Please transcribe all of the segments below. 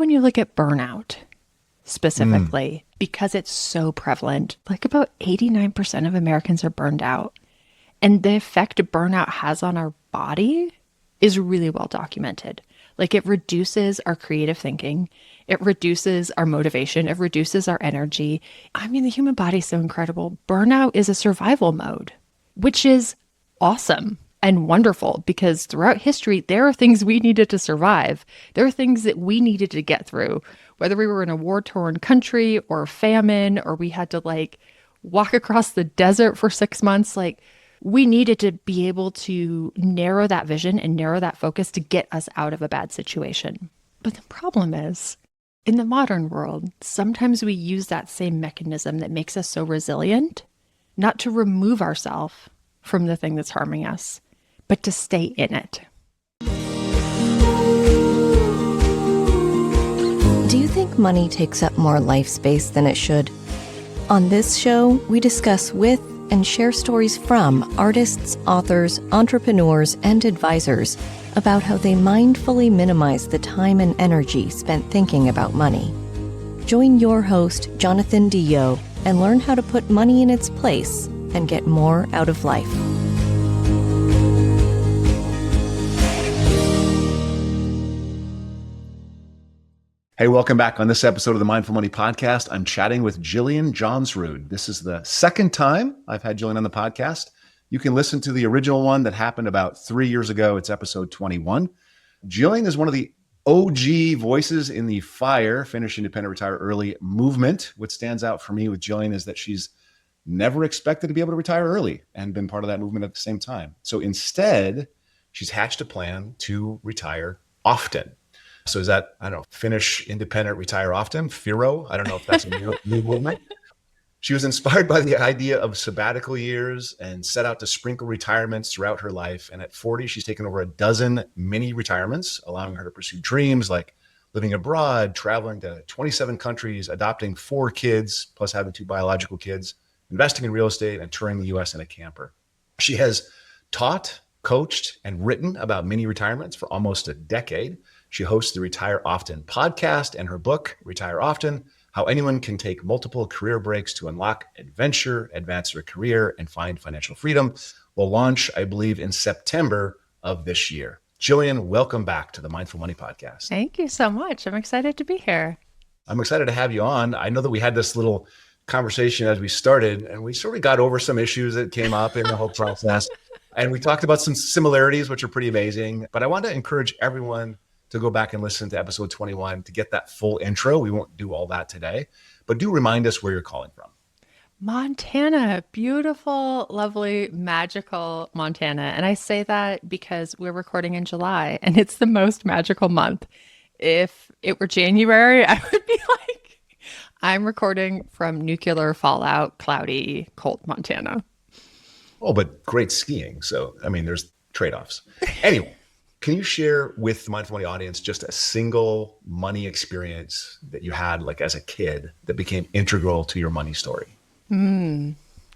When you look at burnout specifically, because it's so prevalent, like about 89% of Americans are burned out. And the effect burnout has on our body is really well documented. Like it reduces our creative thinking. It reduces our motivation. It reduces our energy. I mean, the human body is so incredible. Burnout is a survival mode, which is awesome and wonderful because throughout history, there are things we needed to survive. There are things that we needed to get through, whether we were in a war-torn country or famine, or we had to like walk across the desert for 6 months. Like we needed to be able to narrow that vision and narrow that focus to get us out of a bad situation. But the problem is, in the modern world, sometimes we use that same mechanism that makes us so resilient, not to remove ourselves from the thing that's harming us, but to stay in it. Do you think money takes up more life space than it should? On this show, we discuss with and share stories from artists, authors, entrepreneurs, and advisors about how they mindfully minimize the time and energy spent thinking about money. Join your host, Jonathan Dio, and learn how to put money in its place and get more out of life. Hey, welcome back. On this episode of the Mindful Money Podcast, I'm chatting with Jillian Johnsrud. This is the second time I've had Jillian on the podcast. You can listen to the original one that happened about 3 years ago. It's episode 21. Jillian is one of the OG voices in the FIRE, Finish Independent Retire Early movement. What stands out for me with Jillian is that she's never expected to be able to retire early and been part of that movement at the same time. So instead, she's hatched a plan to retire often. So is that, I don't know, Finish Independent Retire Often, FIRO? I don't know if that's a new movement. She was inspired by the idea of sabbatical years and set out to sprinkle retirements throughout her life. And at 40, she's taken over a dozen mini retirements, allowing her to pursue dreams like living abroad, traveling to 27 countries, adopting 4 kids, plus having 2 biological kids, investing in real estate, and touring the US in a camper. She has taught, coached, and written about mini retirements for almost a decade. She hosts the Retire Often podcast, and her book, Retire Often, How Anyone Can Take Multiple Career Breaks to Unlock Adventure, Advance Their Career, and Find Financial Freedom, will launch, I believe, in September of this year. Jillian, welcome back to the Mindful Money Podcast. Thank you so much. I'm excited to be here. I'm excited to have you on. I know that we had this little conversation as we started, and we sort of got over some issues that came up in the whole process. And we talked about some similarities, which are pretty amazing. But I want to encourage everyone to go back and listen to episode 21 to get that full intro. We won't do all that today, but do remind us where you're calling from. Montana, beautiful, lovely, magical Montana. And I say that because we're recording in July and it's the most magical month. If it were January, I would be like, I'm recording from nuclear fallout, cloudy, cold Montana. Oh, but great skiing. So, I mean, there's trade-offs. Anyway, can you share with the Mindful Money audience just a single money experience that you had like as a kid that became integral to your money story?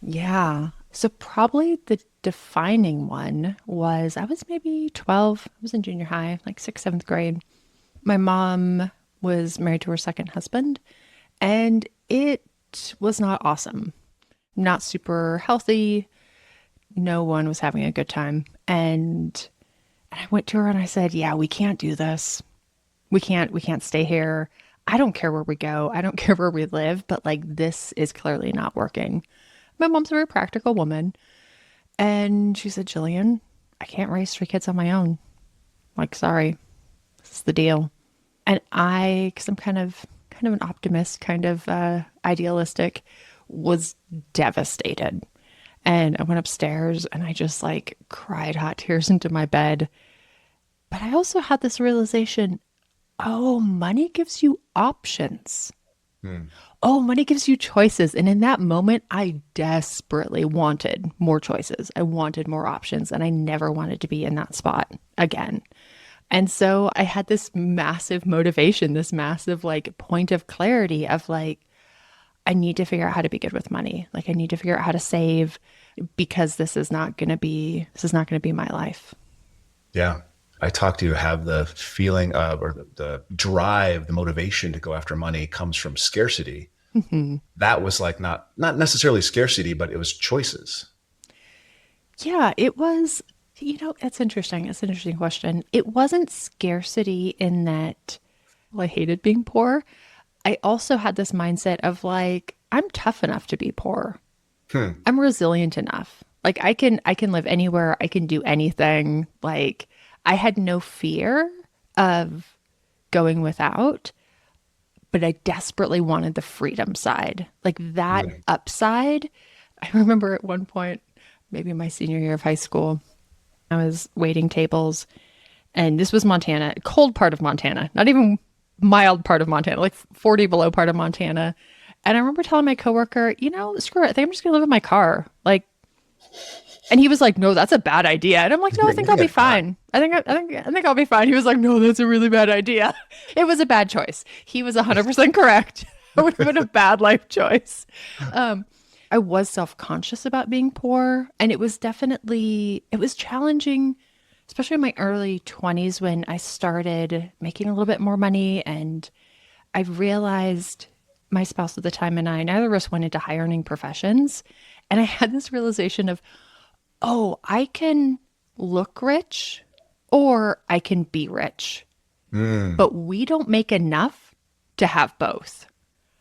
Yeah. So probably the defining one was I was maybe 12. I was in junior high, like 6th, 7th grade. My mom was married to her second husband, and it was not awesome. Not super healthy. No one was having a good time. And I went to her and I said, yeah, we can't do this. We can't stay here. I don't care where we go. I don't care where we live, but like, this is clearly not working. My mom's a very practical woman. And she said, Jillian, I can't raise 3 kids on my own. Like, sorry, this is the deal. And cause I'm kind of an optimist, kind of idealistic, was devastated. And I went upstairs and I just like cried hot tears into my bed. But I also had this realization, oh, money gives you options. Oh, money gives you choices. And in that moment, I desperately wanted more choices. I wanted more options, and I never wanted to be in that spot again. And so I had this massive motivation, this massive like point of clarity of like, I need to figure out how to be good with money. Like I need to figure out how to save because this is not going to be my life. Yeah. I talk to have the feeling of, or the drive, the motivation to go after money comes from scarcity. Mhm. That was like not necessarily scarcity, but it was choices. Yeah, it was, it's interesting. It's an interesting question. It wasn't scarcity in that, well, I hated being poor. I also had this mindset of like, I'm tough enough to be poor. Hmm. I'm resilient enough. Like I can live anywhere. I can do anything. Like I had no fear of going without, but I desperately wanted the freedom side. Like that Hmm. upside. I remember at one point, maybe my senior year of high school, I was waiting tables and this was Montana, cold part of Montana, not even mild part of Montana, like 40 below part of Montana. And I remember telling my coworker, screw it. I think I'm just gonna live in my car. Like, and he was like, "No, that's a bad idea." And I'm like, "No, I You're think I'll getting be a car. fine. I think I'll be fine." He was like, "No, that's a really bad idea." It was a bad choice. He was 100% correct. It would have been a bad life choice. Um, I was self-conscious about being poor, and it was challenging, especially in my early 20s when I started making a little bit more money and I realized my spouse at the time and I, neither of us went into high earning professions. And I had this realization of, oh, I can look rich or I can be rich, Mm. but we don't make enough to have both.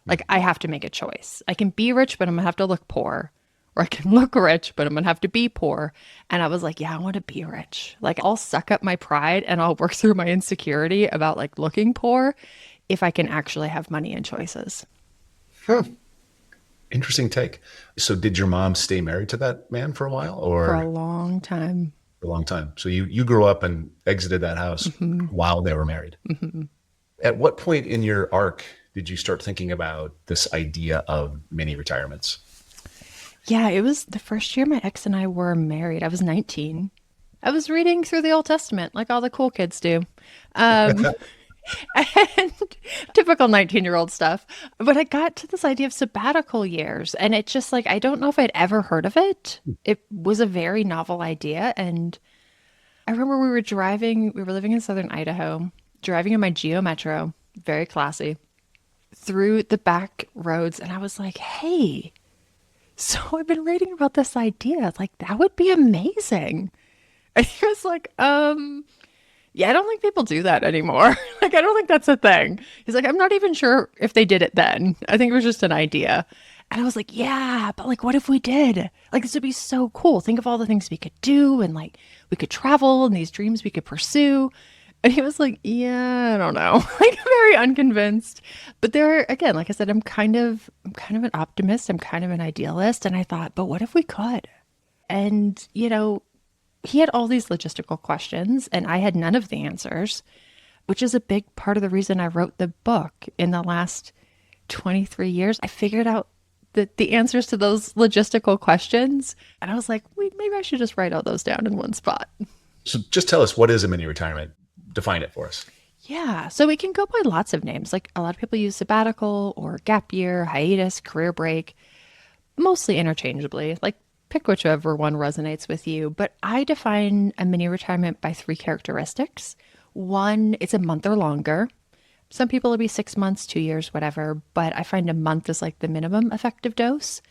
Like I have to make a choice. I can be rich, but I'm gonna have to look poor. Or I can look rich, but I'm gonna have to be poor. And I was like, yeah, I want to be rich. Like I'll suck up my pride and I'll work through my insecurity about like looking poor if I can actually have money and choices. Huh. Interesting take. So did your mom stay married to that man for a while For a or long time. for a long time? So you grew up and exited that house Hmm. while they were married. Hmm. At what point in your arc did you start thinking about this idea of mini retirements? Yeah, it was the first year my ex and I were married. I was 19. I was reading through the Old Testament like all the cool kids do. Um, and typical 19-year-old stuff. But I got to this idea of sabbatical years, and it just like, I don't know if I'd ever heard of it. It was a very novel idea. And I remember we were living in southern Idaho, driving in my Geo Metro, very classy, through the back roads. And I was like, hey, so I've been reading about this idea. Like, that would be amazing. And he was like, yeah, I don't think people do that anymore. Like, I don't think that's a thing. He's like, I'm not even sure if they did it then. I think it was just an idea. And I was like, yeah, but like, what if we did? Like, this would be so cool. Think of all the things we could do and like we could travel and these dreams we could pursue. And he was like, yeah, I don't know. Like very unconvinced. But there again, like I said, I'm kind of an optimist. I'm kind of an idealist. And I thought, but what if we could? And, he had all these logistical questions and I had none of the answers, which is a big part of the reason I wrote the book. In the last 23 years, I figured out the answers to those logistical questions. And I was like, wait, maybe I should just write all those down in one spot. So just tell us, what is a mini retirement? Define it for us. Yeah. So it can go by lots of names. Like a lot of people use sabbatical or gap year, hiatus, career break, mostly interchangeably. Like pick whichever one resonates with you. But I define a mini retirement by three characteristics. One, it's a month or longer. Some people will be 6 months, 2 years, whatever, but I find a month is like the minimum effective dose.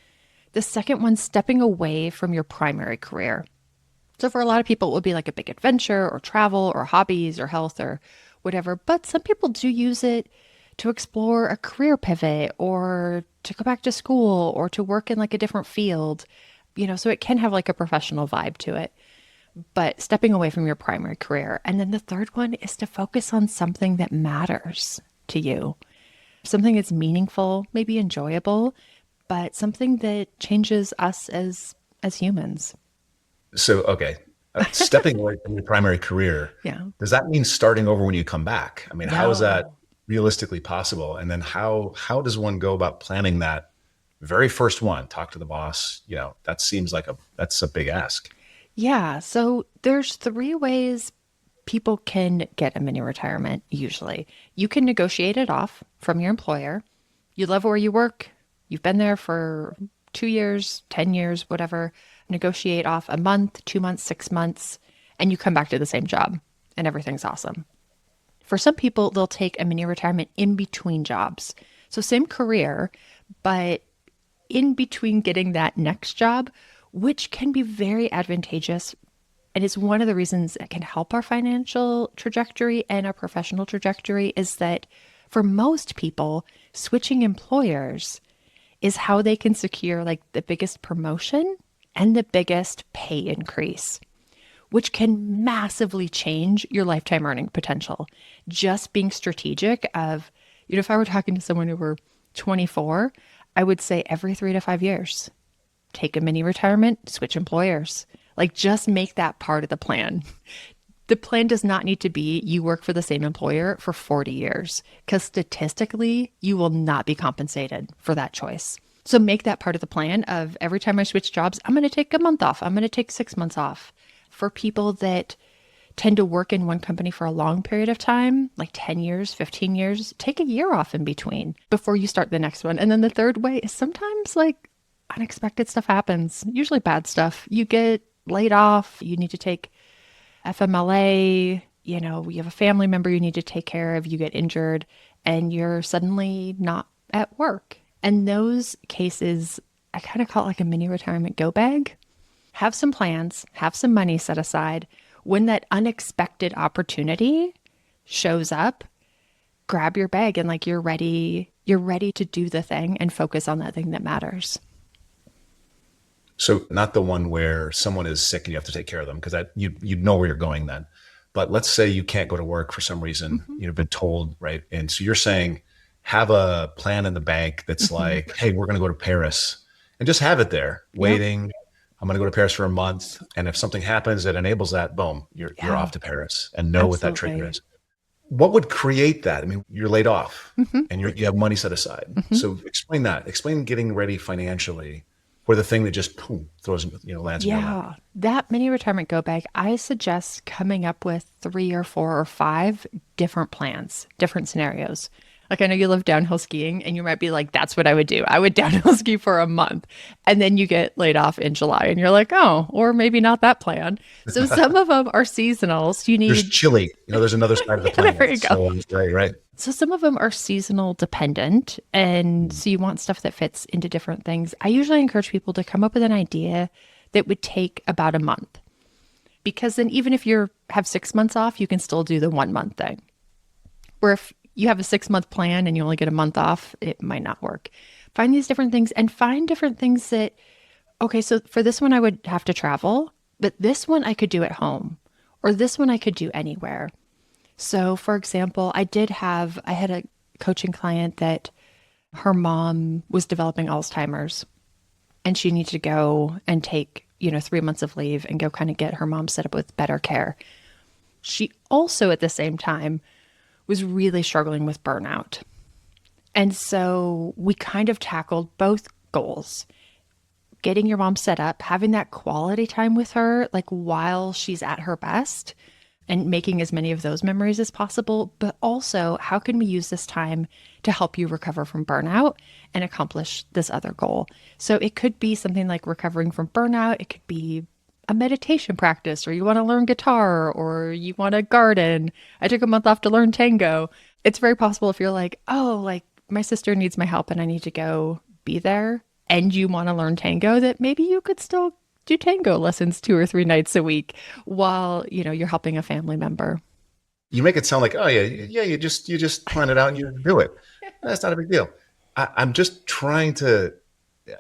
The second one, stepping away from your primary career. So for a lot of people, it would be like a big adventure or travel or hobbies or health or whatever. But some people do use it to explore a career pivot or to go back to school or to work in like a different field, so it can have like a professional vibe to it, but stepping away from your primary career. And then the third one is to focus on something that matters to you, something that's meaningful, maybe enjoyable, but something that changes us as humans. So, okay, stepping away from your primary career, Yeah. does that mean starting over when you come back? I mean, how is that No. realistically possible? And then how does one go about planning that very first one? Talk to the boss. That seems like that's a big ask. Yeah. So there's three ways people can get a mini retirement usually. You can negotiate it off from your employer. You love where you work. You've been there for 2 years, 10 years, whatever. Negotiate off a month, 2 months, 6 months, and you come back to the same job. and everything's awesome. For some people, they'll take a mini retirement in between jobs. So same career, but in between getting that next job, which can be very advantageous. And it's one of the reasons it can help our financial trajectory and our professional trajectory is that for most people, switching employers is how they can secure like the biggest promotion and the biggest pay increase, which can massively change your lifetime earning potential. Just being strategic of, if I were talking to someone who were 24, I would say every 3 to 5 years, take a mini retirement, switch employers. Like just make that part of the plan. The plan does not need to be you work for the same employer for 40 years because statistically, you will not be compensated for that choice. So make that part of the plan of every time I switch jobs, I'm going to take a month off. I'm going to take 6 months off. For people that tend to work in one company for a long period of time, like 10 years, 15 years, take a year off in between before you start the next one. And then the third way is sometimes like unexpected stuff happens, usually bad stuff. You get laid off, you need to take FMLA, you have a family member you need to take care of, you get injured, and you're suddenly not at work. And those cases, I kind of call it like a mini retirement go bag. Have some plans, have some money set aside. When that unexpected opportunity shows up, grab your bag and like you're ready to do the thing and focus on that thing that matters. So not the one where someone is sick and you have to take care of them because you know where you're going then. But let's say you can't go to work for some reason, you've been told, right? And so you're saying have a plan in the bank that's like, hey, we're going to go to Paris and just have it there waiting. Yep. I'm going to go to Paris for a month. And if something happens that enables that, boom, you're off to Paris and know what that trigger is. What would create that? I mean, you're laid off and you have money set aside. So explain that. Explain getting ready financially for the thing that just throws, lands in your lap. That mini retirement go bag, I suggest coming up with 3 or 4 or 5 different plans, different scenarios. Like I know you love downhill skiing and you might be like, that's what I would do. I would downhill ski for a month. And then you get laid off in July and you're like, oh, or maybe not that plan. So some of them are seasonal. So there's chili. There's another side of the plan. There you go. So, right. So some of them are seasonal dependent. And so you want stuff that fits into different things. I usually encourage people to come up with an idea that would take about a month. Because then even if you have 6 months off, you can still do the 1 month thing. Where if you have a 6-month plan and you only get a month off, it might not work. Find these different things and find different things that, okay, so for this one, I would have to travel, but this one I could do at home, or this one I could do anywhere. So for example, I had a coaching client that her mom was developing Alzheimer's and she needed to go and take, 3 months of leave and go kind of get her mom set up with better care. She also at the same time was really struggling with burnout. And so we kind of tackled both goals. Getting your mom set up, having that quality time with her, like while she's at her best and making as many of those memories as possible. But also, how can we use this time to help you recover from burnout and accomplish this other goal? So it could be something like recovering from burnout. It could be a meditation practice, or you want to learn guitar, or you want to garden. I took a month off to learn tango. It's very possible if you're like, oh, like my sister needs my help and I need to go be there, and you want to learn tango, that maybe you could still do tango lessons 2 or 3 nights a week while, you're helping a family member. You make it sound like, oh yeah, you just plan it out and you do it. That's not a big deal. I'm just trying to,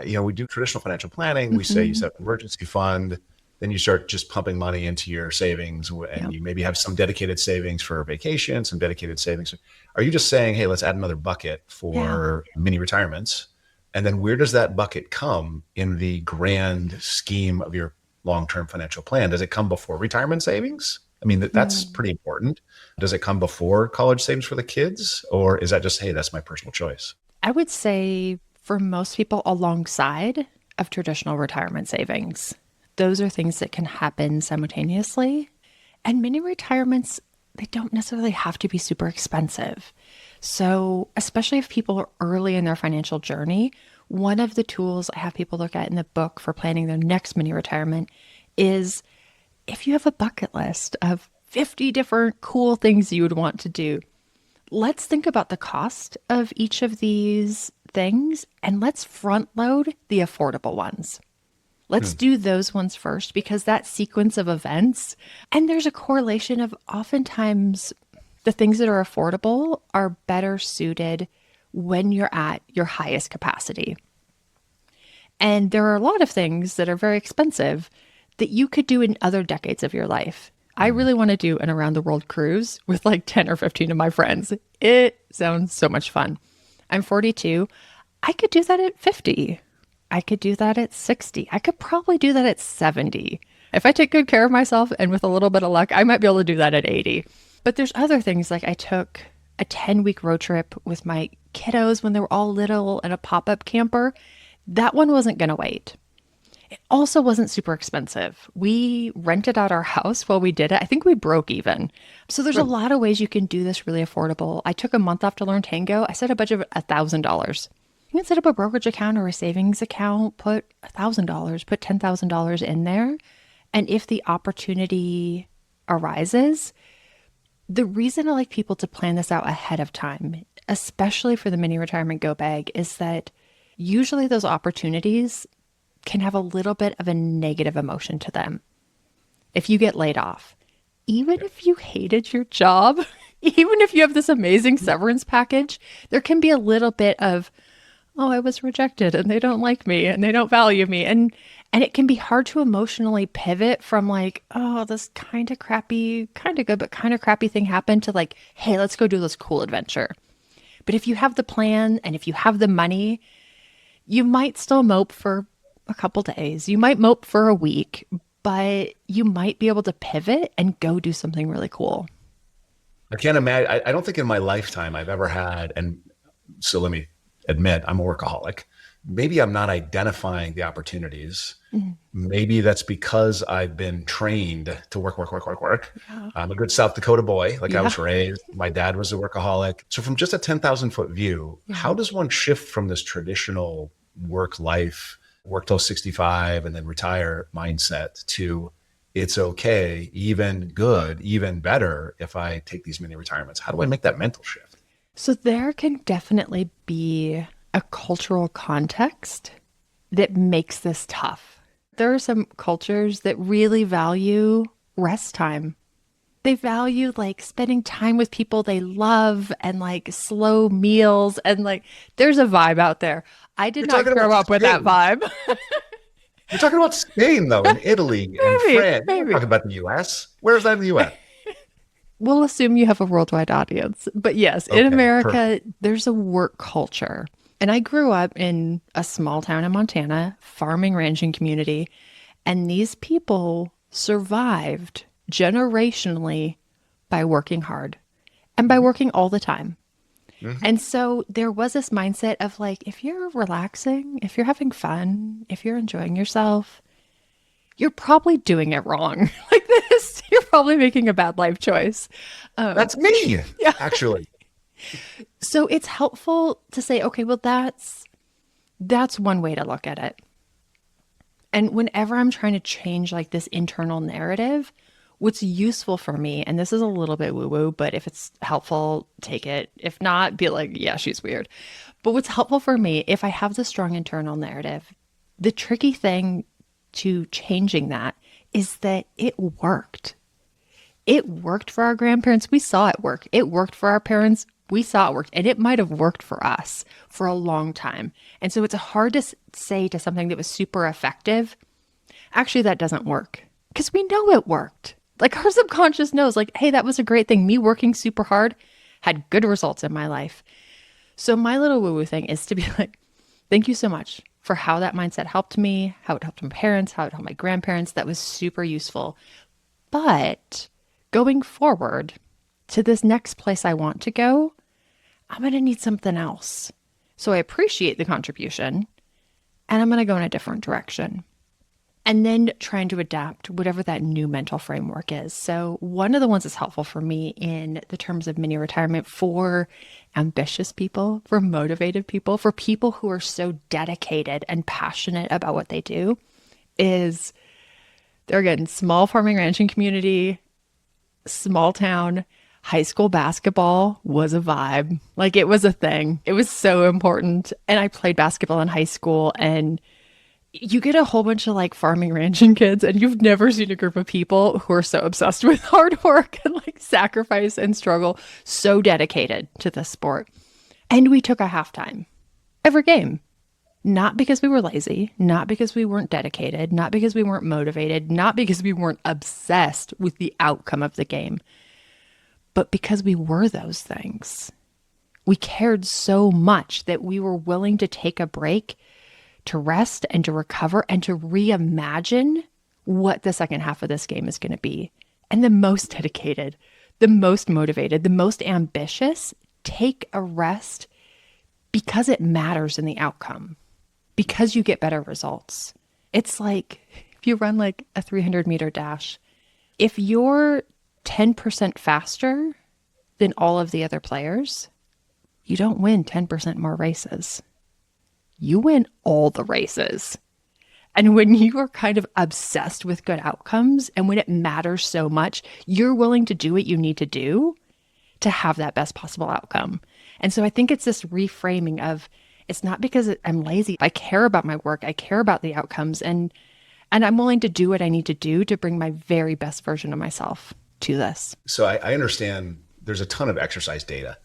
we do traditional financial planning. We say you set up an emergency fund. Then you start just pumping money into your savings and you maybe have some dedicated savings for vacation, some dedicated savings. Are you just saying, hey, let's add another bucket for mini retirements? And then where does that bucket come in the grand scheme of your long-term financial plan? Does it come before retirement savings? I mean, that's pretty important. Does it come before college savings for the kids? Or is that just, hey, that's my personal choice? I would say for most people alongside of traditional retirement savings. Those are things that can happen simultaneously. And mini retirements, they don't necessarily have to be super expensive. So especially if people are early in their financial journey, one of the tools I have people look at in the book for planning their next mini retirement is if you have a bucket list of 50 different cool things you would want to do. Let's think about the cost of each of these things and let's front load the affordable ones. Let's do those ones first because that sequence of events, and there's a correlation of oftentimes the things that are affordable are better suited when you're at your highest capacity. And there are a lot of things that are very expensive that you could do in other decades of your life. I really want to do an around the world cruise with like 10 or 15 of my friends. It sounds so much fun. I'm 42. I could do that at 50. I could do that at 60. I could probably do that at 70. If I take good care of myself and with a little bit of luck, I might be able to do that at 80. But there's other things like I took a 10-week road trip with my kiddos when they were all little in a pop-up camper. That one wasn't going to wait. It also wasn't super expensive. We rented out our house while we did it. I think we broke even. So there's a lot of ways you can do this really affordable. I took a month off to learn tango. I set a budget of $1,000. You can set up a brokerage account or a savings account, put $1,000, put $10,000 in there. And if the opportunity arises, the reason I like people to plan this out ahead of time, especially for the mini retirement go bag, is that usually those opportunities can have a little bit of a negative emotion to them. If you get laid off, even if you hated your job, even if you have this amazing severance package, there can be a little bit of, oh, I was rejected and they don't like me and they don't value me. And it can be hard to emotionally pivot from like, oh, this kind of crappy, kind of good, but kind of crappy thing happened to like, hey, let's go do this cool adventure. But if you have the plan and if you have the money, you might still mope for a couple days. You might mope for a week, but you might be able to pivot and go do something really cool. I can't imagine. I don't think in my lifetime I've ever had, and so let me admit, I'm a workaholic. Maybe I'm not identifying the opportunities. Maybe that's because I've been trained to work. Yeah. I'm a good South Dakota boy. Like I was raised, my dad was a workaholic. So from just a 10,000 foot view, how does one shift from this traditional work life, work till 65 and then retire mindset to it's okay, even good, even better if I take these mini retirements? How do I make that mental shift? So there can definitely be a cultural context that makes this tough. There are some cultures that really value rest time. They value like spending time with people they love and like slow meals and like there's a vibe out there. I did not grow up with that vibe. You're talking about Spain though, and Italy and France. You're talking about the US. Where is that in the US? We'll assume you have a worldwide audience. But yes, in America, there's a work culture. And I grew up in a small town in Montana, farming, ranching community. And these people survived generationally by working hard and by working all the time. And so there was this mindset of like, if you're relaxing, if you're having fun, if you're enjoying yourself, you're probably doing it wrong. Like this, you're probably making a bad life choice. That's me, actually. So it's helpful to say, okay, well, that's one way to look at it. And whenever I'm trying to change like this internal narrative, what's useful for me, and this is a little bit woo-woo, but if it's helpful, take it. If not, be like, yeah, she's weird. But what's helpful for me, if I have the strong internal narrative, the tricky thing to changing that is that it worked. It worked for our grandparents. We saw it work. It worked for our parents. We saw it work. And it might have worked for us for a long time. And so it's hard to say to something that was super effective, actually, that doesn't work. Because we know it worked. Like our subconscious knows, like, hey, that was a great thing. Me working super hard had good results in my life. So my little woo-woo thing is to be like, thank you so much for how that mindset helped me, how it helped my parents, how it helped my grandparents. That was super useful. But going forward to this next place I want to go, I'm going to need something else. So I appreciate the contribution and I'm going to go in a different direction. And then trying to adapt whatever that new mental framework is. So one of the ones that's helpful for me in the terms of mini retirement for ambitious people, for motivated people, for people who are so dedicated and passionate about what they do is, they're again, small farming ranching community. Small town, high school basketball was a vibe. Like it was a thing. It was so important. And I played basketball in high school, and you get a whole bunch of like farming ranching kids, and you've never seen a group of people who are so obsessed with hard work and like sacrifice and struggle, so dedicated to the sport. And we took a halftime every game. Not because we were lazy, not because we weren't dedicated, not because we weren't motivated, not because we weren't obsessed with the outcome of the game, but because we were those things. We cared so much that we were willing to take a break, to rest and to recover and to reimagine what the second half of this game is going to be. And the most dedicated, the most motivated, the most ambitious take a rest because it matters in the outcome, because you get better results. It's like if you run like a 300-meter dash, if you're 10% faster than all of the other players, you don't win 10% more races. You win all the races. And when you are kind of obsessed with good outcomes and when it matters so much, you're willing to do what you need to do to have that best possible outcome. And so I think it's this reframing of, it's not because I'm lazy. I care about my work. I care about the outcomes. And I'm willing to do what I need to do to bring my very best version of myself to this. So I understand there's a ton of exercise data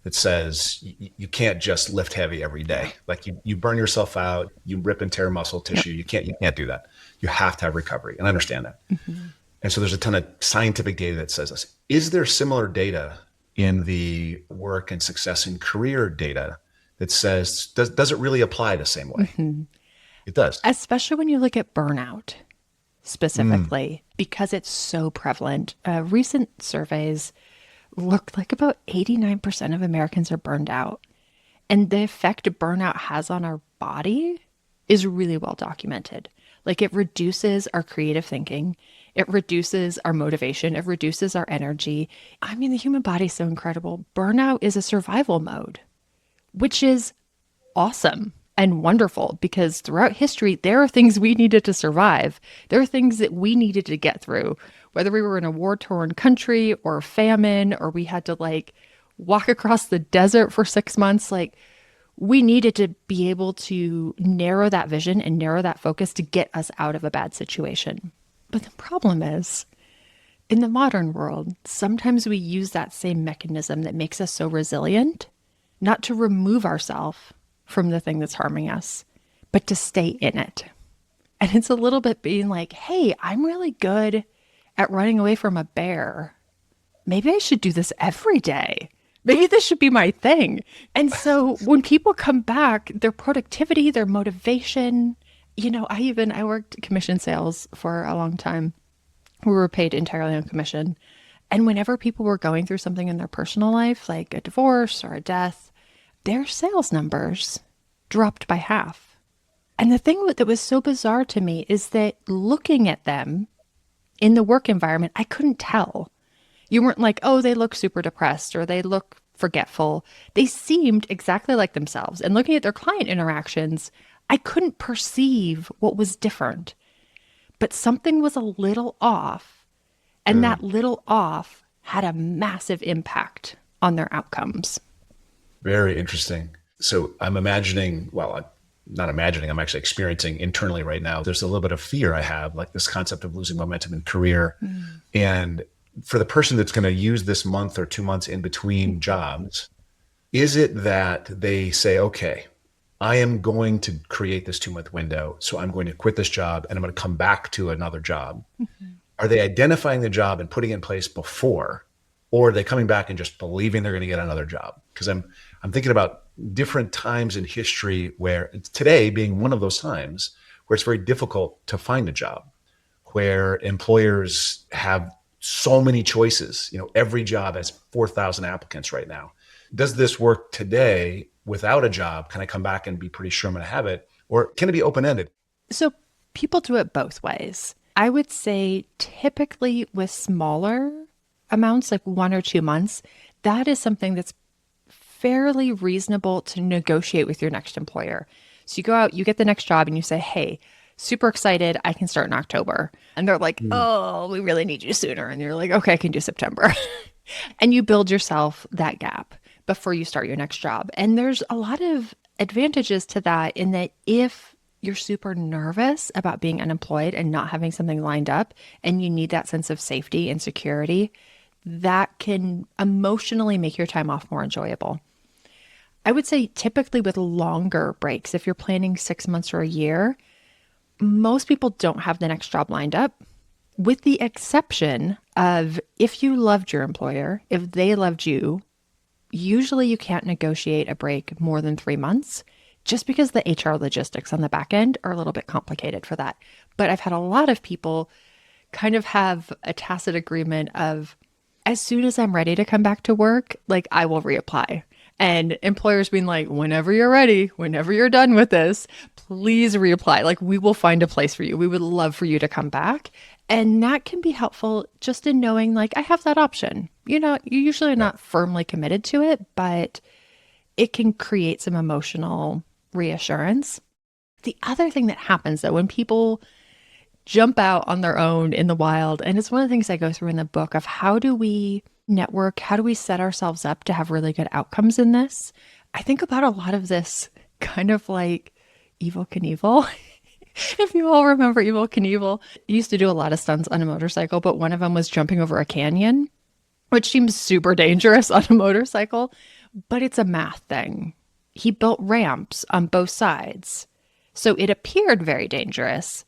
that says you can't just lift heavy every day. Like you burn yourself out, you rip and tear muscle tissue. Yep. You can't do that. You have to have recovery. And I understand that. Mm-hmm. And so there's a ton of scientific data that says this. Is there similar data in the work and success and career data that says, does it really apply the same way? Mm-hmm. It does. Especially when you look at burnout specifically, because it's so prevalent. Recent surveys looked like about 89% of Americans are burned out. And the effect burnout has on our body is really well documented. Like it reduces our creative thinking. It reduces our motivation. It reduces our energy. I mean, the human body is so incredible. Burnout is a survival mode, which is awesome and wonderful because throughout history, there are things we needed to survive. There are things that we needed to get through, whether we were in a war-torn country or famine, or we had to like walk across the desert for 6 months. Like we needed to be able to narrow that vision and narrow that focus to get us out of a bad situation. But the problem is, in the modern world, sometimes we use that same mechanism that makes us so resilient, not to remove ourselves from the thing that's harming us, but to stay in it. And it's a little bit being like, hey, I'm really good at running away from a bear. Maybe I should do this every day. Maybe this should be my thing. And so when people come back, their productivity, their motivation, I worked commission sales for a long time. We were paid entirely on commission. And whenever people were going through something in their personal life, like a divorce or a death, their sales numbers dropped by half. And the thing that was so bizarre to me is that looking at them in the work environment, I couldn't tell. You weren't like, oh, they look super depressed or they look forgetful. They seemed exactly like themselves. And looking at their client interactions, I couldn't perceive what was different. But something was a little off. And that little off had a massive impact on their outcomes. Very interesting. So I'm imagining, I'm not imagining, I'm actually experiencing internally right now. There's a little bit of fear I have, like this concept of losing momentum in career. And for the person that's going to use this month or 2 months in between jobs, is it that they say, okay, I am going to create this 2-month window, so I'm going to quit this job and I'm going to come back to another job? Mm-hmm. Are they identifying the job and putting it in place before, or are they coming back and just believing they're going to get another job? Because I'm thinking about different times in history where today being one of those times where it's very difficult to find a job, where employers have so many choices. Every job has 4,000 applicants right now. Does this work today without a job? Can I come back and be pretty sure I'm going to have it? Or can it be open-ended? So people do it both ways. I would say typically with smaller amounts, like 1 or 2 months, that is something that's fairly reasonable to negotiate with your next employer. So you go out, you get the next job and you say, hey, super excited. I can start in October. And they're like, Mm. oh, we really need you sooner. And you're like, okay, I can do September. And you build yourself that gap before you start your next job. And there's a lot of advantages to that in that if you're super nervous about being unemployed and not having something lined up, and you need that sense of safety and security, that can emotionally make your time off more enjoyable. I would say typically with longer breaks, if you're planning 6 months or a year, most people don't have the next job lined up, with the exception of if you loved your employer, if they loved you, usually you can't negotiate a break more than 3 months just because the HR logistics on the back end are a little bit complicated for that. But I've had a lot of people kind of have a tacit agreement of as soon as I'm ready to come back to work, like I will reapply. And employers being like, whenever you're ready, whenever you're done with this, please reapply. Like we will find a place for you. We would love for you to come back. And that can be helpful just in knowing like I have that option. You know, you usually are not firmly committed to it, but it can create some emotional reassurance. The other thing that happens though, when people jump out on their own in the wild, and it's one of the things I go through in the book of how do we network? How do we set ourselves up to have really good outcomes in this? I think about a lot of this kind of like Evel Knievel. If you all remember Evel Knievel, he used to do a lot of stunts on a motorcycle, but one of them was jumping over a canyon, which seems super dangerous on a motorcycle, but it's a math thing. He built ramps on both sides. So it appeared very dangerous,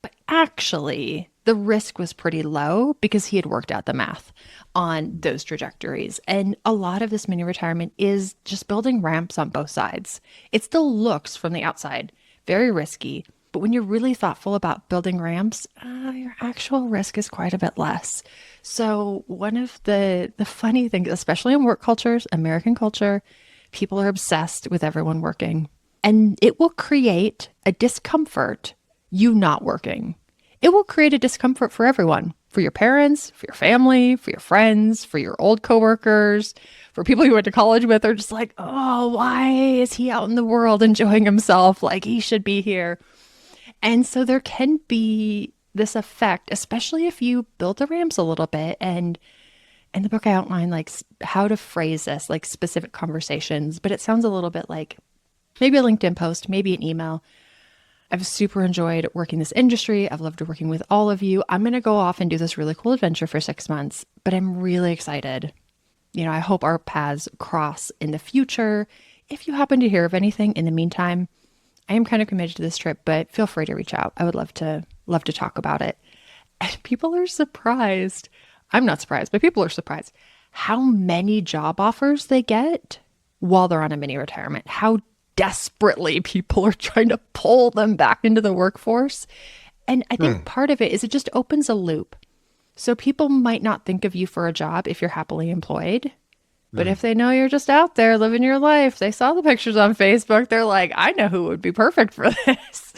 but actually the risk was pretty low because he had worked out the math on those trajectories. And a lot of this mini retirement is just building ramps on both sides. It still looks from the outside very risky, but when you're really thoughtful about building ramps, your actual risk is quite a bit less. So one of the funny things, especially in work cultures, American culture, people are obsessed with everyone working. And it will create a discomfort, you not working. It will create a discomfort for everyone, for your parents, for your family, for your friends, for your old coworkers, for people you went to college with are just like, oh, why is he out in the world enjoying himself? Like he should be here. And so there can be this effect, especially if you build the ramps a little bit. And in the book, I outline like how to phrase this, like specific conversations, but it sounds a little bit like maybe a LinkedIn post, maybe an email. I've super enjoyed working this industry. I've loved working with all of you. I'm going to go off and do this really cool adventure for 6 months, but I'm really excited. You know, I hope our paths cross in the future. If you happen to hear of anything in the meantime, I am kind of committed to this trip, but feel free to reach out. I would love to talk about it. And people are surprised. I'm not surprised, but people are surprised how many job offers they get while they're on a mini retirement. How desperately people are trying to pull them back into the workforce. And I think part of it is it just opens a loop. So people might not think of you for a job if you're happily employed. But if they know you're just out there living your life, they saw the pictures on Facebook, they're like, I know who would be perfect for this.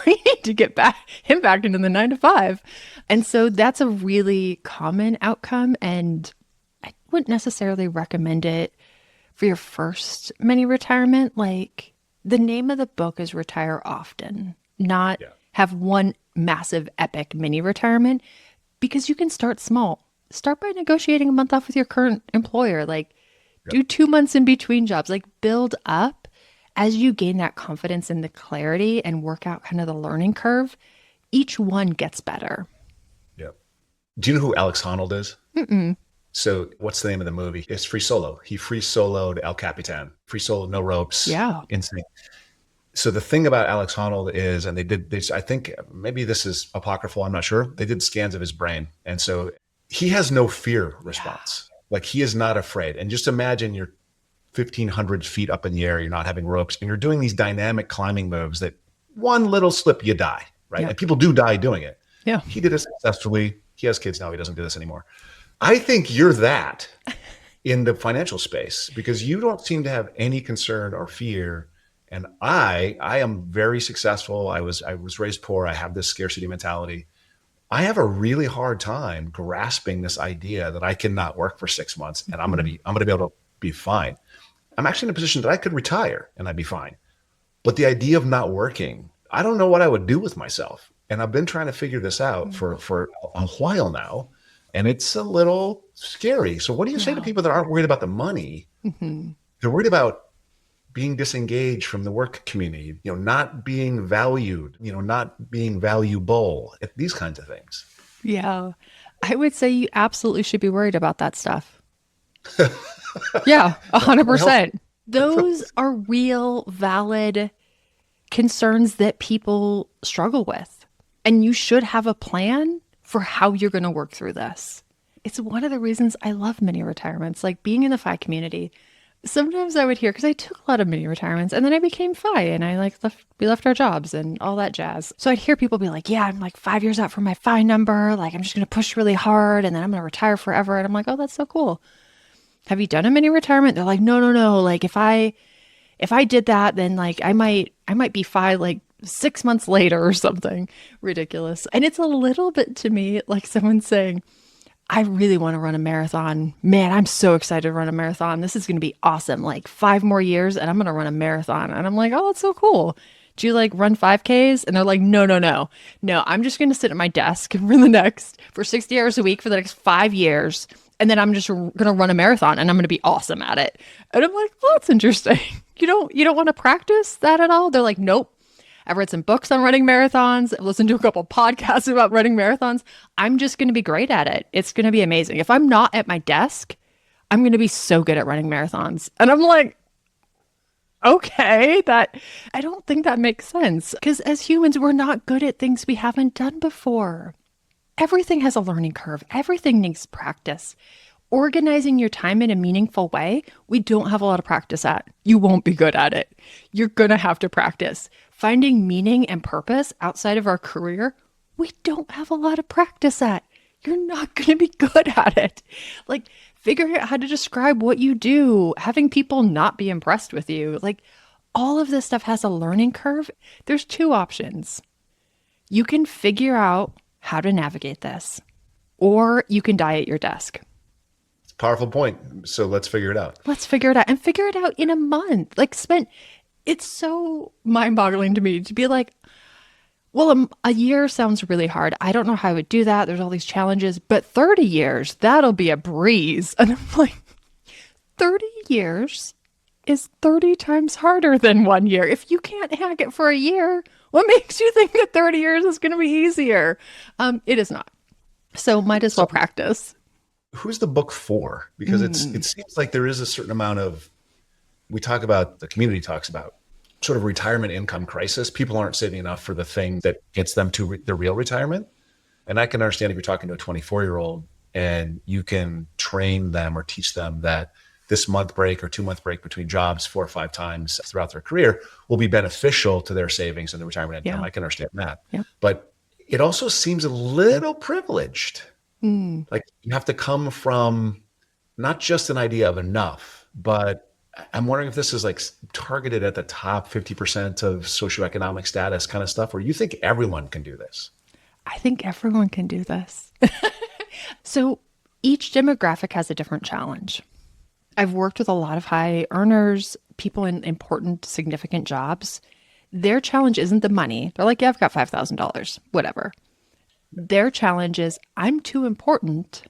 We need to get him back into the 9 to 5. And so that's a really common outcome. And I wouldn't necessarily recommend it for your first mini retirement. Like the name of the book is Retire Often, not have one massive epic mini retirement, because you can start small. Start by negotiating a month off with your current employer. Like do 2 months in between jobs, like build up as you gain that confidence and the clarity and work out kind of the learning curve. Each one gets better. Yep. Do you know who Alex Honnold is? Mm-mm. So what's the name of the movie? It's Free Solo. He free soloed El Capitan. Free solo, no ropes. Yeah. Insane. So the thing about Alex Honnold is, and they did this, I think maybe this is apocryphal, I'm not sure. They did scans of his brain. And so he has no fear response. Like he is not afraid. And just imagine you're 1,500 feet up in the air, you're not having ropes, and you're doing these dynamic climbing moves that one little slip, you die, right? Yeah. And people do die doing it. Yeah. He did it successfully. He has kids now. He doesn't do this anymore. I think you're that in the financial space because you don't seem to have any concern or fear. And I am very successful. I was raised poor. I have this scarcity mentality. I have a really hard time grasping this idea that I cannot work for 6 months and I'm going to be able to be fine. I'm actually in a position that I could retire and I'd be fine. But the idea of not working, I don't know what I would do with myself. And I've been trying to figure this out for a while now. And it's a little scary. So what do you say to Yeah. people that aren't worried about the money? Hmm. They're worried about being disengaged from the work community, not being valued, not being valuable, these kinds of things. Yeah. I would say you absolutely should be worried about that stuff. Yeah, What else? 100%. Those are real, valid concerns that people struggle with. And you should have a plan for how you're going to work through this. It's one of the reasons I love mini retirements, like being in the FI community. Sometimes I would hear, because I took a lot of mini retirements and then I became FI and we left our jobs and all that jazz. So I'd hear people be like, yeah, I'm like 5 years out from my FI number. Like I'm just going to push really hard and then I'm going to retire forever. And I'm like, oh, that's so cool. Have you done a mini retirement? They're like, no, no, no. Like if I did that, then like I might be FI like 6 months later or something ridiculous. And it's a little bit to me like someone saying, I really want to run a marathon. Man, I'm so excited to run a marathon. This is going to be awesome. Like 5 more years and I'm going to run a marathon. And I'm like, oh, that's so cool. Do you like run 5Ks? And they're like, no, no, no. No, I'm just going to sit at my desk for 60 hours a week for the next 5 years. And then I'm just going to run a marathon and I'm going to be awesome at it. And I'm like, well, that's interesting. You don't want to practice that at all? They're like, nope. I've read some books on running marathons. I've listened to a couple podcasts about running marathons. I'm just going to be great at it. It's going to be amazing. If I'm not at my desk, I'm going to be so good at running marathons. And I'm like, okay, I don't think that makes sense. Because as humans, we're not good at things we haven't done before. Everything has a learning curve. Everything needs practice. Organizing your time in a meaningful way, we don't have a lot of practice at. You won't be good at it. You're going to have to practice. Finding meaning and purpose outside of our career, we don't have a lot of practice at. You're not going to be good at it. Like figuring out how to describe what you do, having people not be impressed with you. Like all of this stuff has a learning curve. There's two options. You can figure out how to navigate this, or you can die at your desk. Powerful point. So let's figure it out. Let's figure it out and figure it out in a month. It's so mind boggling to me to be like, well, a year sounds really hard. I don't know how I would do that. There's all these challenges, but 30 years, that'll be a breeze. And I'm like, 30 years is 30 times harder than 1 year. If you can't hack it for a year, what makes you think that 30 years is going to be easier? It is not. So might as well practice. Who's the book for? Because it seems like there is a certain amount of, the community talks about sort of retirement income crisis. People aren't saving enough for the thing that gets them to the real retirement. And I can understand if you're talking to a 24-year-old and you can train them or teach them that this month break or 2 month break between jobs 4 or 5 times throughout their career will be beneficial to their savings and their retirement income. Yeah. I can understand that. Yeah. But it also seems a little privileged. Like you have to come from not just an idea of enough, but I'm wondering if this is like targeted at the top 50% of socioeconomic status kind of stuff, or you think everyone can do this? I think everyone can do this. So each demographic has a different challenge. I've worked with a lot of high earners, people in important, significant jobs. Their challenge isn't the money. They're like, yeah, I've got $5,000, whatever. Their challenge is, I'm too important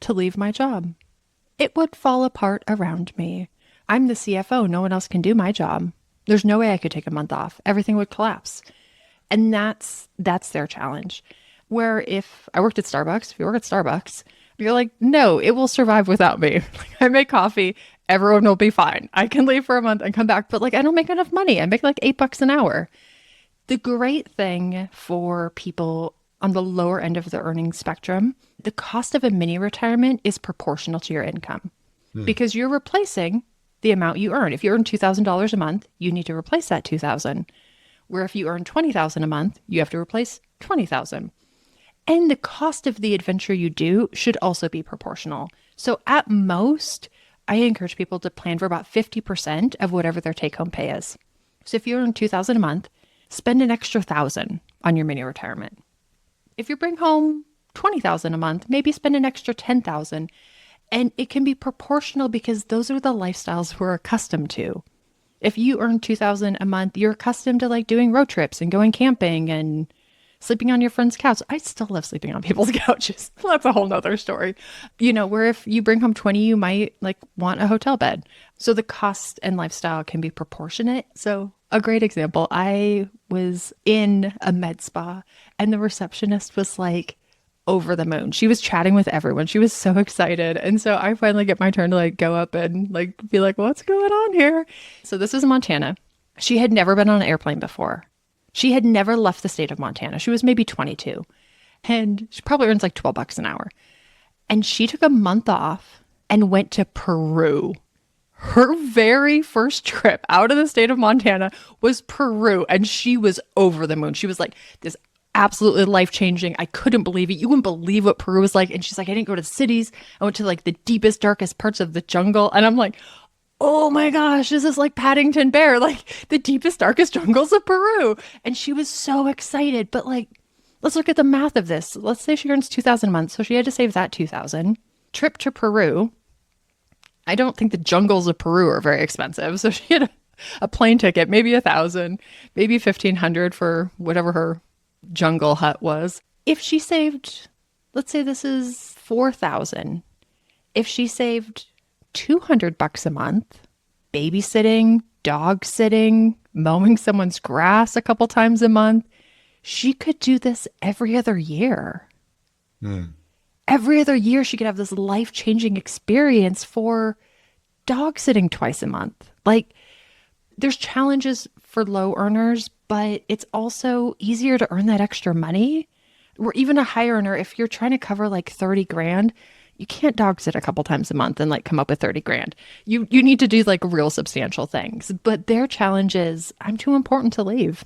to leave my job. It would fall apart around me. I'm the CFO. No one else can do my job. There's no way I could take a month off. Everything would collapse. And that's their challenge. Where if I worked at Starbucks, if you work at Starbucks, you're like, no, it will survive without me. I make coffee. Everyone will be fine. I can leave for a month and come back. But like, I don't make enough money. I make like $8 an hour. The great thing for people on the lower end of the earnings spectrum, the cost of a mini retirement is proportional to your income because you're replacing the amount you earn. If you earn $2,000 a month, you need to replace that $2,000. Where if you earn $20,000 a month, you have to replace $20,000. And the cost of the adventure you do should also be proportional. So at most, I encourage people to plan for about 50% of whatever their take-home pay is. So if you earn $2,000 a month, spend an extra $1,000 on your mini retirement. If you bring home $20,000 a month, maybe spend an extra $10,000. And it can be proportional because those are the lifestyles we're accustomed to. If you earn 2,000 a month, you're accustomed to like doing road trips and going camping and sleeping on your friend's couch. I still love sleeping on people's couches. That's a whole nother story. Where if you bring home 20, you might like want a hotel bed. So the cost and lifestyle can be proportionate. So a great example, I was in a med spa and the receptionist was like over the moon. She was chatting with everyone. She was so excited. And so I finally get my turn to like go up and like be like, what's going on here? So this was in Montana. She had never been on an airplane before. She had never left the state of Montana. She was maybe 22 and she probably earns like $12 an hour. And she took a month off and went to Peru. Her very first trip out of the state of Montana was Peru. And she was over the moon. She was like, this absolutely life-changing. I couldn't believe it. You wouldn't believe what Peru was like. And she's like, I didn't go to the cities. I went to like the deepest, darkest parts of the jungle. And I'm like, oh my gosh, this is like Paddington Bear, like the deepest, darkest jungles of Peru. And she was so excited. But like, let's look at the math of this. Let's say she earns 2,000 a month. So she had to save that 2,000. Trip to Peru. I don't think the jungles of Peru are very expensive. So she had a plane ticket, maybe 1,000, maybe 1,500 for whatever her jungle hut was. If she saved, let's say this is 4,000. If she saved $200 a month, babysitting, dog sitting, mowing someone's grass a couple times a month, she could do this every other year. Every other year, she could have this life-changing experience for dog sitting twice a month. Like, there's challenges for low earners, but it's also easier to earn that extra money. Or even a high earner, if you're trying to cover like 30 grand, you can't dog sit a couple times a month and like come up with 30 grand. You need to do like real substantial things. But their challenge is, I'm too important to leave.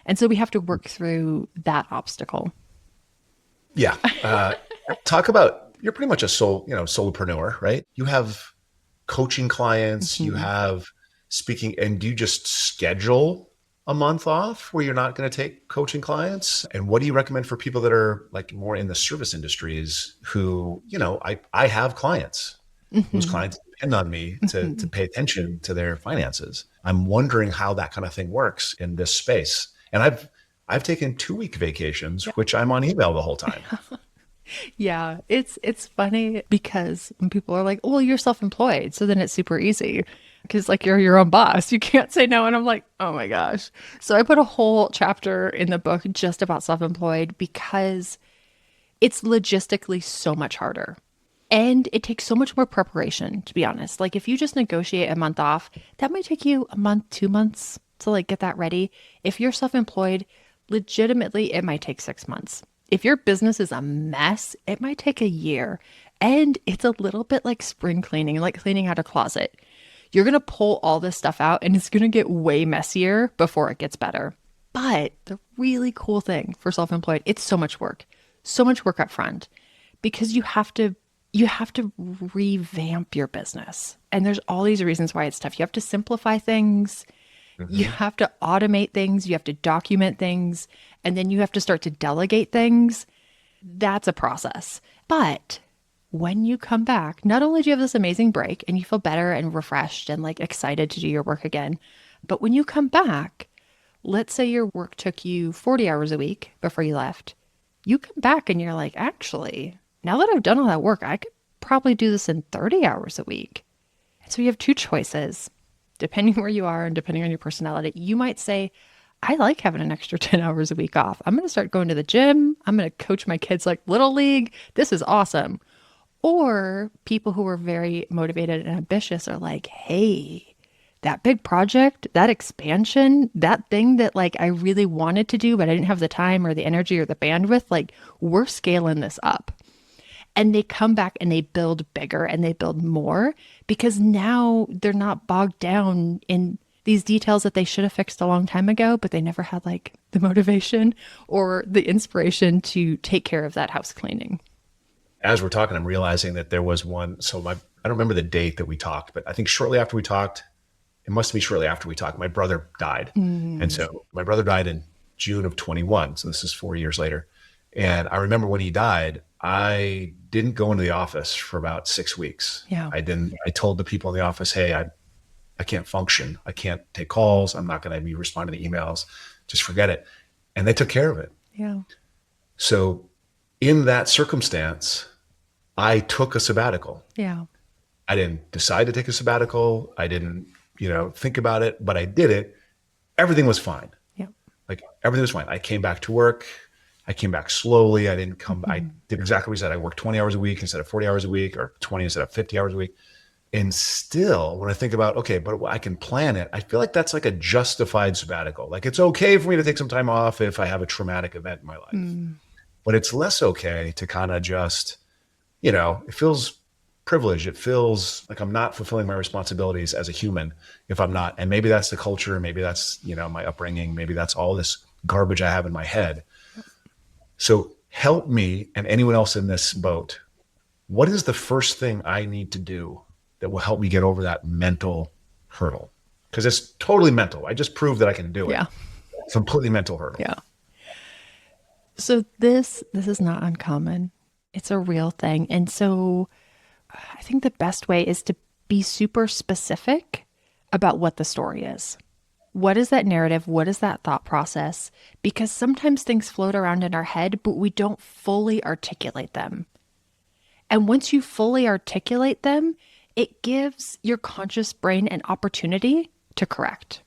And so we have to work through that obstacle. Yeah. Talk about, you're pretty much a solopreneur, right? You have coaching clients, you have speaking, and do you just schedule a month off where you're not going to take coaching clients? And what do you recommend for people that are like more in the service industries who, I have clients whose clients depend on me to pay attention to their finances. I'm wondering how that kind of thing works in this space. And I've taken 2-week vacations, which I'm on email the whole time. Yeah, it's funny because when people are like, well, you're self-employed, so then it's super easy because like you're your own boss. You can't say no. And I'm like, oh my gosh. So I put a whole chapter in the book just about self-employed because it's logistically so much harder. And it takes so much more preparation, to be honest. Like if you just negotiate a month off, that might take you a month, 2 months to like get that ready. If you're self-employed, legitimately, it might take 6 months. If your business is a mess, it might take a year. And it's a little bit like spring cleaning, like cleaning out a closet. You're going to pull all this stuff out and it's going to get way messier before it gets better. But the really cool thing for self-employed, it's so much work up front because you have to revamp your business. And there's all these reasons why it's tough. You have to simplify things. You have to automate things. You have to document things. And then you have to start to delegate things. That's a process. But when you come back, not only do you have this amazing break and you feel better and refreshed and like excited to do your work again, but when you come back, let's say your work took you 40 hours a week before you left. You come back and you're like, actually, now that I've done all that work, I could probably do this in 30 hours a week. And so you have two choices. Depending where you are and depending on your personality, you might say, I like having an extra 10 hours a week off. I'm going to start going to the gym. I'm going to coach my kids like Little League. This is awesome. Or people who are very motivated and ambitious are like, hey, that big project, that expansion, that thing that like I really wanted to do, but I didn't have the time or the energy or the bandwidth, like we're scaling this up. And they come back and they build bigger and they build more because now they're not bogged down in these details that they should have fixed a long time ago, but they never had like the motivation or the inspiration to take care of that house cleaning. As we're talking, I'm realizing that there was one. So I don't remember the date that we talked, but I think shortly after we talked, it must be shortly after we talked, my brother died. And so my brother died in June of 21. So this is 4 years later. And I remember when he died, I didn't go into the office for about 6 weeks. Yeah. I told the people in the office, hey, I can't function. I can't take calls. I'm not going to be responding to emails. Just forget it. And they took care of it. Yeah. So in that circumstance, I took a sabbatical. Yeah. I didn't decide to take a sabbatical. I didn't, think about it, but I did it. Everything was fine. Yeah. Like everything was fine. I came back to work. I came back slowly. I didn't come, I did exactly what you said. I worked 20 hours a week instead of 40 hours a week, or 20 instead of 50 hours a week. And still, when I think about, okay, but I can plan it, I feel like that's like a justified sabbatical. Like it's okay for me to take some time off if I have a traumatic event in my life. But it's less okay to kind of just, it feels privileged. It feels like I'm not fulfilling my responsibilities as a human if I'm not. And maybe that's the culture. Maybe that's, my upbringing. Maybe that's all this garbage I have in my head. So help me and anyone else in this boat. What is the first thing I need to do that will help me get over that mental hurdle? Because it's totally mental. I just proved that I can do it. Yeah. It's a completely mental hurdle. Yeah. So this is not uncommon. It's a real thing. And so I think the best way is to be super specific about what the story is. What is that narrative? What is that thought process? Because sometimes things float around in our head, but we don't fully articulate them. And once you fully articulate them, it gives your conscious brain an opportunity to correct.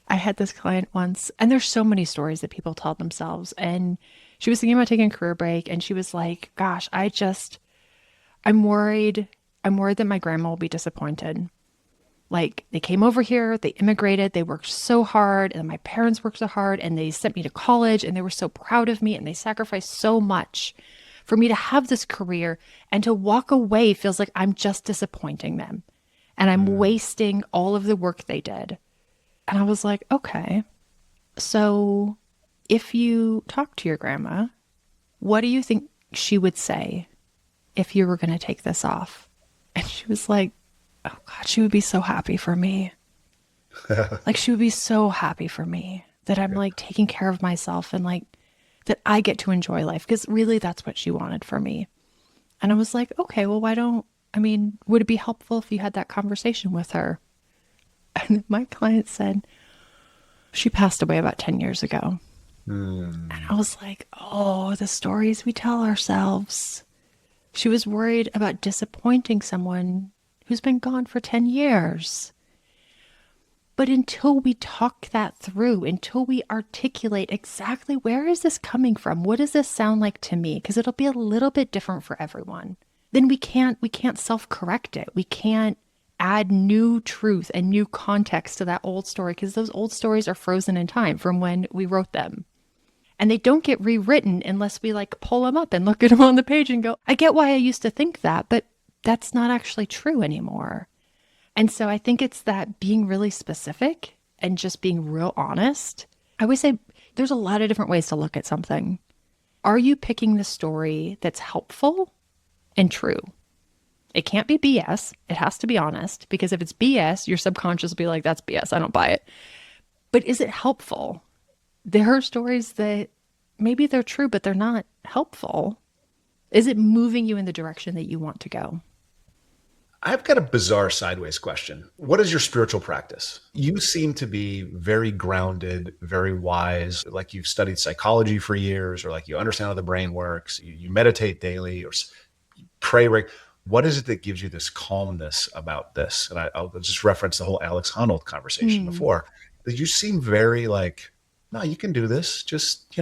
I had this client once, and there's so many stories that people tell themselves. And she was thinking about taking a career break, and she was like, gosh, I'm worried that my grandma will be disappointed. Like they came over here, they immigrated, they worked so hard, and my parents worked so hard, and they sent me to college, and they were so proud of me, and they sacrificed so much for me to have this career, and to walk away feels like I'm just disappointing them, and I'm wasting all of the work they did. And I was like, okay, so if you talk to your grandma, what do you think she would say if you were going to take this off? And she was like, oh God, she would be so happy for me. Like she would be so happy for me that I'm like taking care of myself and like that I get to enjoy life. Because really that's what she wanted for me. And I was like, okay, well, would it be helpful if you had that conversation with her? And my client said, she passed away about 10 years ago. And I was like, oh, the stories we tell ourselves. She was worried about disappointing someone who's been gone for 10 years. But until we talk that through, until we articulate exactly where is this coming from? What does this sound like to me? Because it'll be a little bit different for everyone. Then we can't self-correct it. We can't add new truth and new context to that old story, because those old stories are frozen in time from when we wrote them. And they don't get rewritten unless we like pull them up and look at them on the page and go, I get why I used to think that, but that's not actually true anymore. And so I think it's that being really specific and just being real honest. I always say there's a lot of different ways to look at something. Are you picking the story that's helpful and true? It can't be BS. It has to be honest, because if it's BS, your subconscious will be like, that's BS. I don't buy it. But is it helpful? There are stories that maybe they're true, but they're not helpful. Is it moving you in the direction that you want to go? I've got a bizarre sideways question. What is your spiritual practice? You seem to be very grounded, very wise, like you've studied psychology for years, or like you understand how the brain works. You meditate daily or pray. What is it that gives you this calmness about this? And I'll just reference the whole Alex Honnold conversation before. You seem very like, no, you can do this. Just,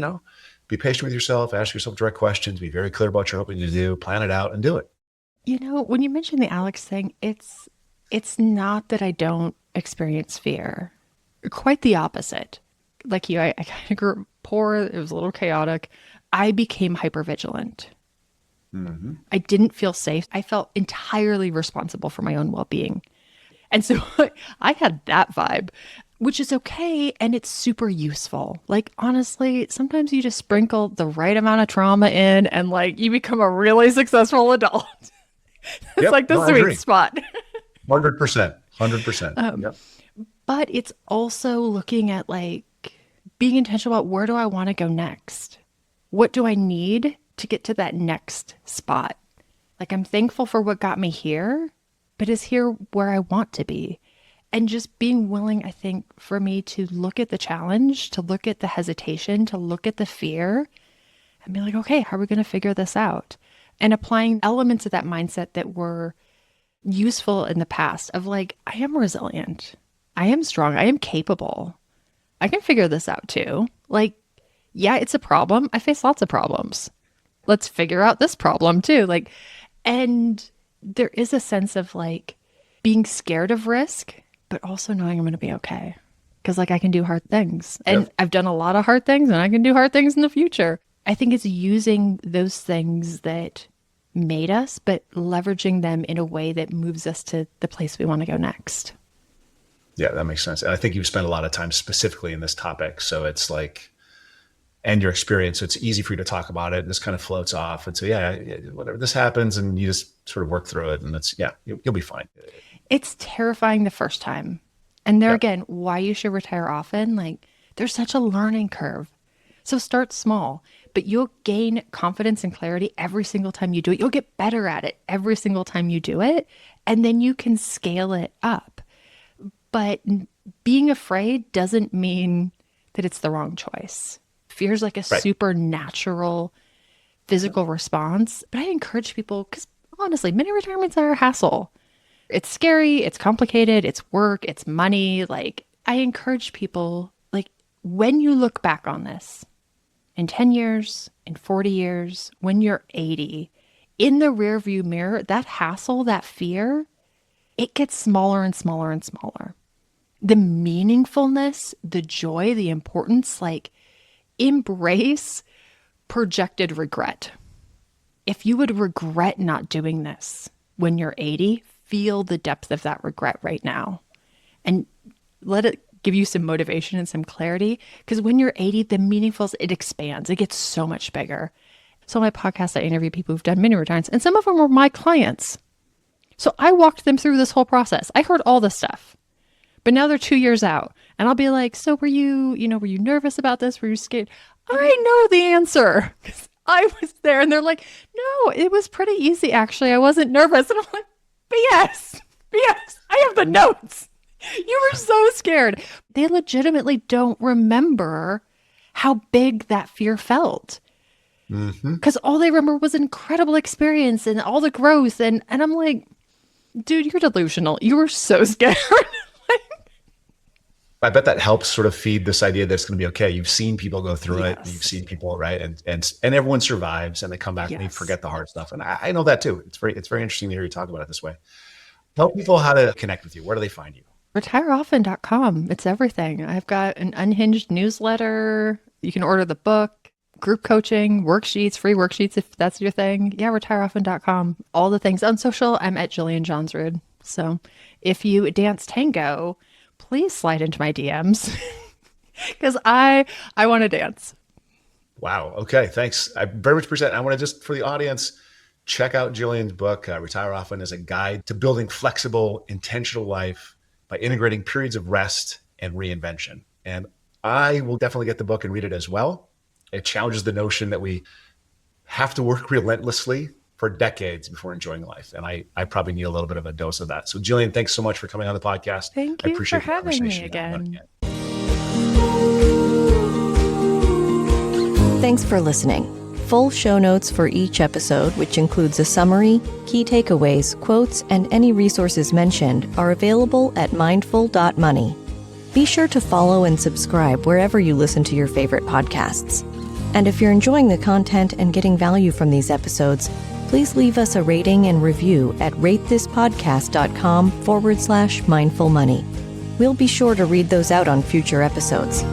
be patient with yourself, ask yourself direct questions, be very clear about what you're hoping to do, plan it out and do it. When you mention the Alex thing, it's not that I don't experience fear. Quite the opposite. Like you, I kind of grew up poor. It was a little chaotic. I became hypervigilant. I didn't feel safe. I felt entirely responsible for my own well-being. And so I had that vibe, which is okay. And it's super useful. Like, honestly, sometimes you just sprinkle the right amount of trauma in and like you become a really successful adult. It's like the sweet spot. 100%. 100%. Yep. But it's also looking at like being intentional about where do I want to go next? What do I need to get to that next spot? Like, I'm thankful for what got me here, but is here where I want to be? And just being willing, I think, for me to look at the challenge, to look at the hesitation, to look at the fear and be like, okay, how are we going to figure this out? And applying elements of that mindset that were useful in the past of like, I am resilient. I am strong. I am capable. I can figure this out too. Like, yeah, it's a problem. I face lots of problems. Let's figure out this problem too. Like, and there is a sense of like being scared of risk, but also knowing I'm going to be okay. Because like I can do hard things. And Yep. I've done a lot of hard things and I can do hard things in the future. I think it's using those things that made us, but leveraging them in a way that moves us to the place we want to go next. Yeah, that makes sense. And I think you've spent a lot of time specifically in this topic. So it's like, and your experience, so it's easy for you to talk about it. This kind of floats off. And so, yeah, whatever, this happens and you just sort of work through it and it's, yeah, you'll be fine. It's terrifying the first time. And there Yep. again, why you should retire often, like there's such a learning curve. So start small, but you'll gain confidence and clarity every single time you do it. You'll get better at it every single time you do it. And then you can scale it up. But being afraid doesn't mean that it's the wrong choice. Fear is like a Right. supernatural physical response. But I encourage people, because honestly, many retirements are a hassle. It's scary, it's complicated, it's work, it's money. Like, I encourage people, like, when you look back on this in 10 years, in 40 years, when you're 80, in the rearview mirror, that hassle, that fear, it gets smaller and smaller and smaller. The meaningfulness, the joy, the importance, like, embrace projected regret. If you would regret not doing this when you're 80, feel the depth of that regret right now and let it give you some motivation and some clarity. Because when you're 80, the meaningful, it expands. It gets so much bigger. So on my podcast, I interview people who've done mini retirements and some of them were my clients. So I walked them through this whole process. I heard all this stuff, but now they're 2 years out and I'll be like, so were you nervous about this? Were you scared? I know the answer because I was there. And they're like, no, it was pretty easy. Actually, I wasn't nervous. And I'm like, BS, I have the notes. You were so scared. They legitimately don't remember how big that fear felt. Because all they remember was incredible experience and all the growth. And I'm like, dude, you're delusional. You were so scared. I bet that helps sort of feed this idea that it's going to be okay. You've seen people go through it. Yes. You've seen people, right? And everyone survives and they come back and they Yes. forget the hard stuff. And I know that too. It's very interesting to hear you talk about it this way. Tell people how to connect with you. Where do they find you? Retireoften.com. It's everything. I've got an unhinged newsletter. You can order the book, group coaching, worksheets, free worksheets if that's your thing. Yeah, retireoften.com. All the things. On social, I'm at Jillian Johnsrud. So if you dance tango, please slide into my DMs because I want to dance. Wow. Okay. Thanks. I very much appreciate it. I want to just, for the audience, check out Jillian's book, Retire Often, as a guide to building flexible, intentional life by integrating periods of rest and reinvention. And I will definitely get the book and read it as well. It challenges the notion that we have to work relentlessly for decades before enjoying life. And I probably need a little bit of a dose of that. So Jillian, thanks so much for coming on the podcast. Thank I you appreciate for the having me conversation. again. Thanks for listening. Full show notes for each episode, which includes a summary, key takeaways, quotes, and any resources mentioned, are available at mindful.money. Be sure to follow and subscribe wherever you listen to your favorite podcasts. And if you're enjoying the content and getting value from these episodes, please leave us a rating and review at ratethispodcast.com/mindfulmoney. We'll be sure to read those out on future episodes.